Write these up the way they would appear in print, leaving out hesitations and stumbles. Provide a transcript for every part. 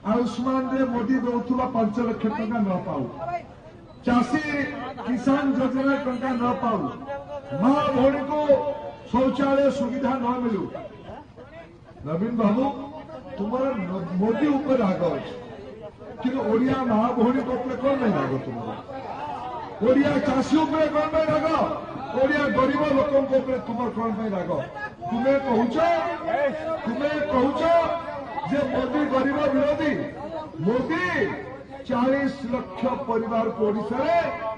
आयुष्मान रे मोदी दौथुवा 5 लाख टका न पाऊ, चाषी किसान योजना टका न पाऊ, माँ भौणी को शौचालय सुविधा न मिलू। नवीन बाबू तुम्हारा मोदी ऊपर राग अच्छे कि ओडिया माँ भौणी को कौन नहीं राग, तुम ओडिया चाषी उपरे कौन नहीं राग, ओडिया गरीब लोकों तुम कौन नहीं राग? तुम्हें कहूच जे मोदी गरीब विरोधी, मोदी 40 लाख परिवार को ओडिशा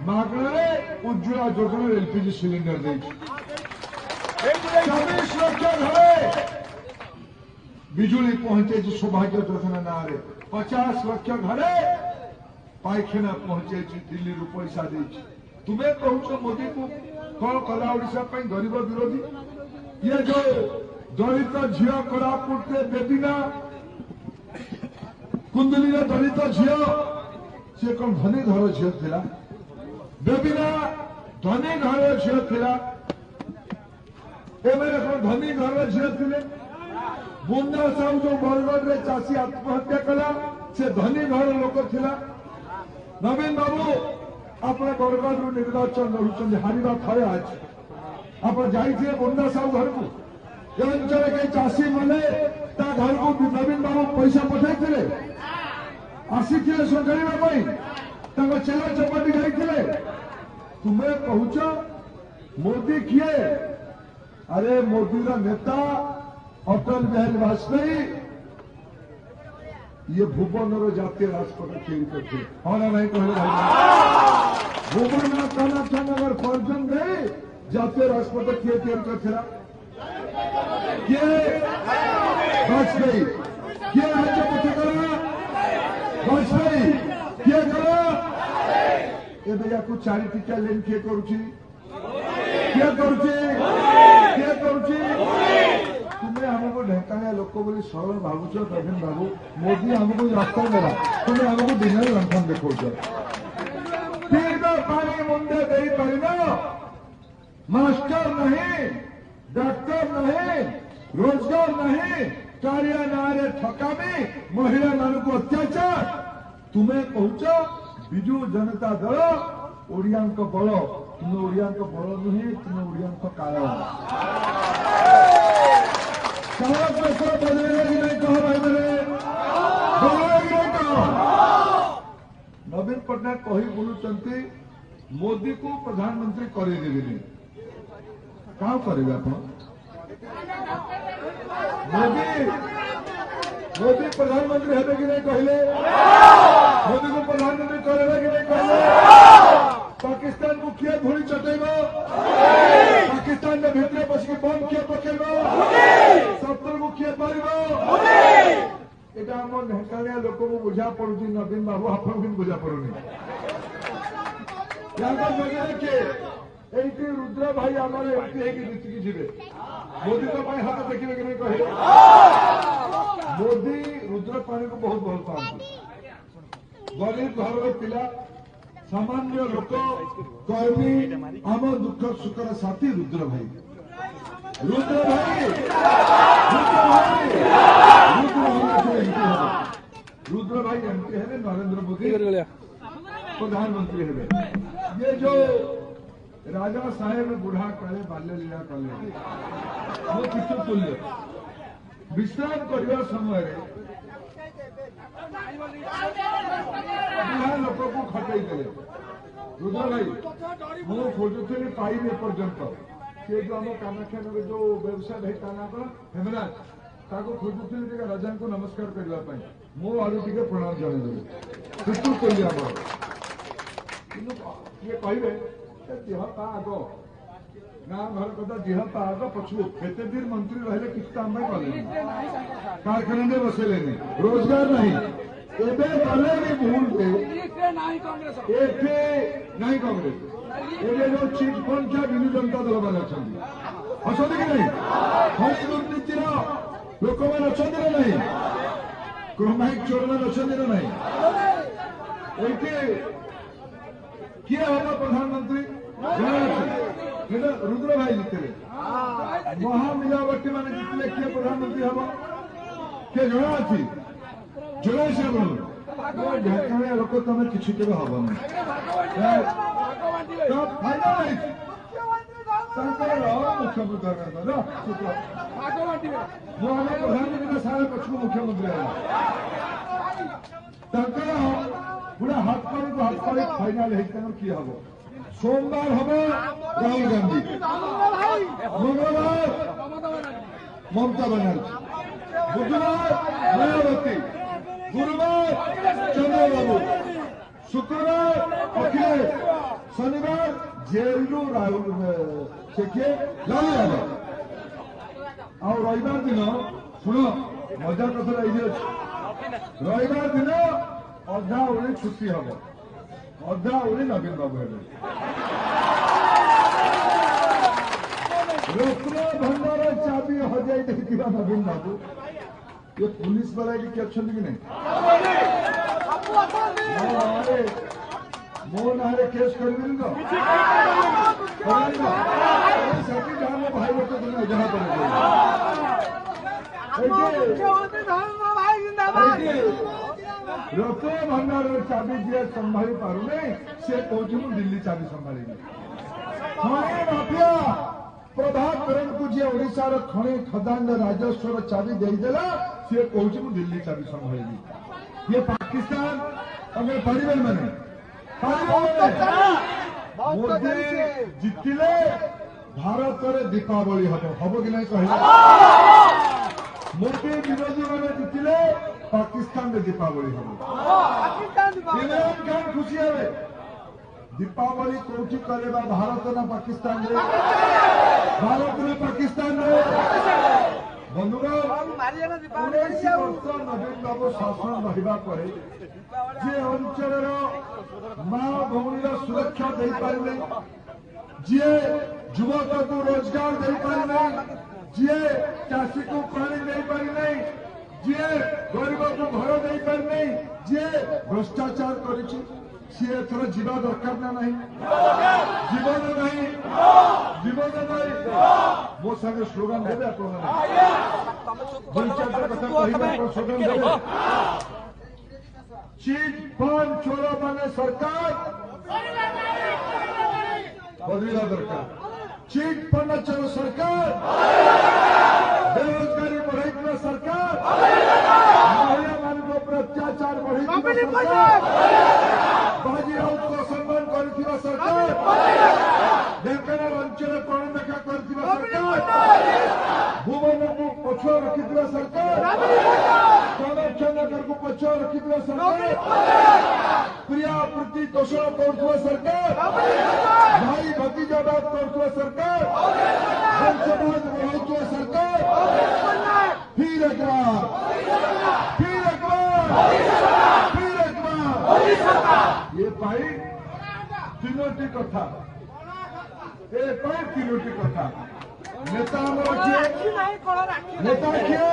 मागणारे उज्ज्वला योजना एलपीजी सिलिंडर दे 24 लाख घरे बिजुली पहुंचे सौभाग्य योजना ना 50 लाख घरे पायखाना पहुंचे दिल्ली रु पैसा दे। तुम्हें कहूच मोदी को कौन कला ओडिशा गरीब विरोधी? ये जो दलित झील कोरापुट बेबीना कुंदली दलित झील सी कौन धनी घर झील थिला, बेबीना धनी घर झील थिला, एमने कौन धनी घर झील थिले? बुंदा साहू जो बरगढ़ रे चाषी आत्महत्या कला से धनी घर लोक थिला। नवीन बाबू अपने बरगढ़ रु निर्वाचन लड़ुचंदी हारिबा थरे आज आप जाइए बुंदा साहू घर को ये अंचल के चाषी मैंने घर को नवीन बाबू पैसा पठाई आसी सरकार चेला चपाटी जाइए। तुम्हें कहूच मोदी किए? अरे मोदी का नेता अटल बिहारी वाजपेयी ये भुवन जातीय राजपथ तैयारी करते हाँ ना नहीं कहले भुवन कामाख्यानगर पर्यटन गए जातीय राजपथ किए तैयारी करथिला किए वाजपेयी किए राज्य पथ करा वाजपेयी किए करा ए भैया को 4 टीका लेन किए करूची किए करूची तुम्हें हमको ढेकाया लोक बोली सरल भावुच नवीन बाबू मोदी हमको रास्ता देला तुम्हें हमको दिन लंघन देखो पानी मुंडे दे पार मास्टर नहीं डॉक्टर नहीं रोजगार नहीं कार्य नारे ठकामी महिला मान को अत्याचार। तुम्हें कहूच विजु जनता दल ओडिया बल, तुम्हें ओडिया बल नुहे तुम्हें ओडिया काल बदलेगा कि नहीं कहो भाई मैंने बदलेगा कि नहीं कहो? नवीन पट्टनायक कही बोलुंट मोदी को प्रधानमंत्री करेदेनी क्या करेंगे आप? मोदी प्रधानमंत्री है कि नहीं कहले? मोदी को प्रधानमंत्री करेगा कि नहीं कहले? पाकिस्तान को किए धूली चटेब, पाकिस्तान में भितर बस बम किए पकेब, शत्रु को किए पार यहाँ आम ढेकाया लोक को बुझा पड़ू नवीन बाबू आपको भी बुझा पड़ूनी किए ये रुद्र भाई आम एमपी जीतिकी जी मोदी तो हाथ देखिए कि नहीं कहे? मोदी रुद्र पानी को बहुत भल पाती, गरीब घर पिला सामान्य लोक कर्मी आम दुख सुखर साथी रुद्र भाई रुद्र भाई एमपी है नरेंद्र मोदी प्रधानमंत्री है। ये जो राजा साहेब बुढ़ा काले बाल्य लीला कले वो किशोर तुल्य विश्राम करने समय बुढ़ा लोक को खटई देले। रुद्र भाई मु खोजुली पाइबे पर्यंत से जो आम कामाख्यानगर जो व्यवसाय भाई ता ना कौन हेमराज ताको खोजुली राजा को नमस्कार करने मो आलू टे प्रणाम जनईदेवी किशोर तुल्य ये कहे देह ता आग गाँ घर कदा देह ता आग पछू केते दिन मंत्री रहे किसी काम कले कारखाना में बसेले रोजगार नहीं एबे गले भी भूल नहीं कांग्रेस एबे जो चिट फंड क्या विजु जनता दल वाले अच्छा कि नहीं हज दुर्नीतिर लोक मैंने अच्छा ना नहीं क्रमायिक चोर मैंने अच्छा ना नहीं किए हम प्रधानमंत्री रुद्र भाई जीतले महामिलावटी मान जीतले किए प्रधानमंत्री हम किए जना अच्छी ଚଉରାଶୀ ଢେଙ୍କାଳିଆ ଲୋକ ତମେ କିଛି କେବେ ହବନି। ତାଙ୍କର ମୁଖ୍ୟମନ୍ତ୍ରୀ ପ୍ରଧାନମନ୍ତ୍ରୀ ସାରା ପଛକୁ ମୁଖ୍ୟମନ୍ତ୍ରୀ ହେଲା ତାଙ୍କର ପୁରା ହାତ ପାଳି ଫାଇନାଲ ହେଇଛି। ତାଙ୍କର କିଏ ହବ? सोमवार हम राहुल गांधी, मंगलवार ममता बनर्जी, बुधवार मायावती, गुरुवार चंद्रबाबू, शुक्रवार अखिलेश, शनिवार जेलू राहुल लालू यादव और रविवार दिन शुण मजा कथा रविवार दिन अधा ओडी छुट्टी हम अधा ओडी नवीन बाबू हेबे रत्न भंडार चाबी हजाई देखा नवीन बाबू ये पुलिस वाला कि अच्छा कि नहीं मो ना केस कर भाई लोग जहाँ पर रत्न भंडार चाबी जी संभाली पारुने से कौन दिल्ली चाबी संभाली खणे माफिया प्रभाकरण को जी ओडिशार खणे खदान राजस्व चाबी देदेला सी कौन दिल्ली चाबी संभाली ये पाकिस्तान अगर पारे मैंने मोदी जितिले भारत में दीपावली हम कि नहीं कह मोदी विरोधी मैंने जितिले पाकिस्तान में दीपावली हम इमरान खान खुशी है दीपावली कौटी करे भारत ना पाकिस्तान रे भारत ने पाकिस्तान रे बंधुगण 19 वर्ष नवीन बाबू शासन रहा पर जे अंचल माँ भौणी सुरक्षा दे पारे जी युवक को रोजगार दे पारे जी चाषी को पानी दे पारे जी गरीब को घर दे पारे जी भ्रष्टाचार कर जीवा दरकार ना नहीं जीवन नहीं जीवन नहीं मो संगे स्लोगान देवे स्लोगान देवे चीट फंड चोर माने सरकार बदला दरकार चीट फंड चोर सरकार बेरोजगारी बढ़ाई सरकार महिला मान को अत्याचार बढ़ाई सरकार बाजी राउत को सम्मान कर सरकार ढेंकानाल अंचल प्रणदेखा कर सरकार भुवन को पछुआ रखी सरकार चंद्रनगर को पछुआ रखी सरकार प्रिया प्रति तोषण कर सरकार भाई भतीजावाद कर सरकार वंशवाद बढ़ाई सरकार फिर एक बार ये पाई तीनोटी कथा तीनोटी कथा नेता नेता किए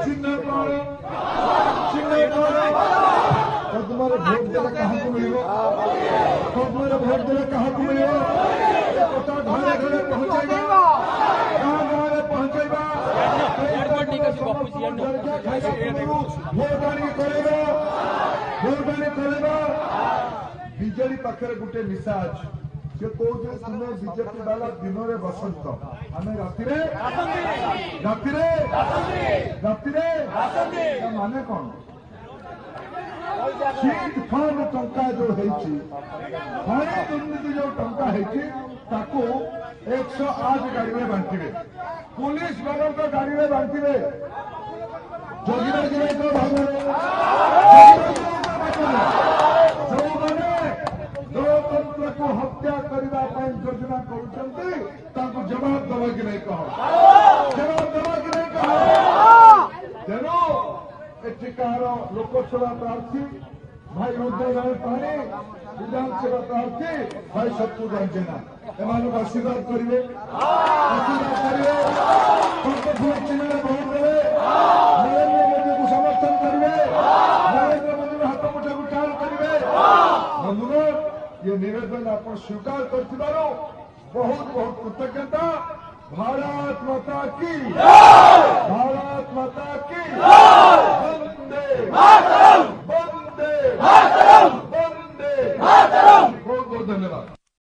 चिन्ह तुम्हारे भोट देने कहाँ को मिले तुम्हारे भोट देने कहाँ को मिले कथा घरे घरे पहुंचेगा गाँव पहुंचेगा बीजेडी पाखे गोटे निशा अच्छे सी कौन तुम्हें बीजेपी वाला दिन में बसंत आम राति माने कौन चीट फंड टंका जो खणी दुर्नीति जो टंका 108 गाड़ी में बांटे पुलिस वालों को गाड़ी में बांटे जोगिराज भाग जो मैंने गणतंत्र को हत्या करने योजना कर जवाब दवा कि नहीं कह जवाब दवा कि नहीं कह तेणु एठिकार लोकसभा प्रार्थी भाई रुद्रनारायण पाणी विधानसभा प्रार्थी भाई शत्रुघ्न जेना एम आशीर्वाद करेंगे चिन्ह भोट देवे नरेंद्र मोदी को समर्थन करेंगे नरेंद्र मोदी हाथ मुठा उठान करेंगे बंधुगण ये निवेदन आप स्वीकार कर बहुत बहुत कृतज्ञता भारत माता की, भारत माता की, वंदे वंदे वंदे। बहुत बहुत धन्यवाद।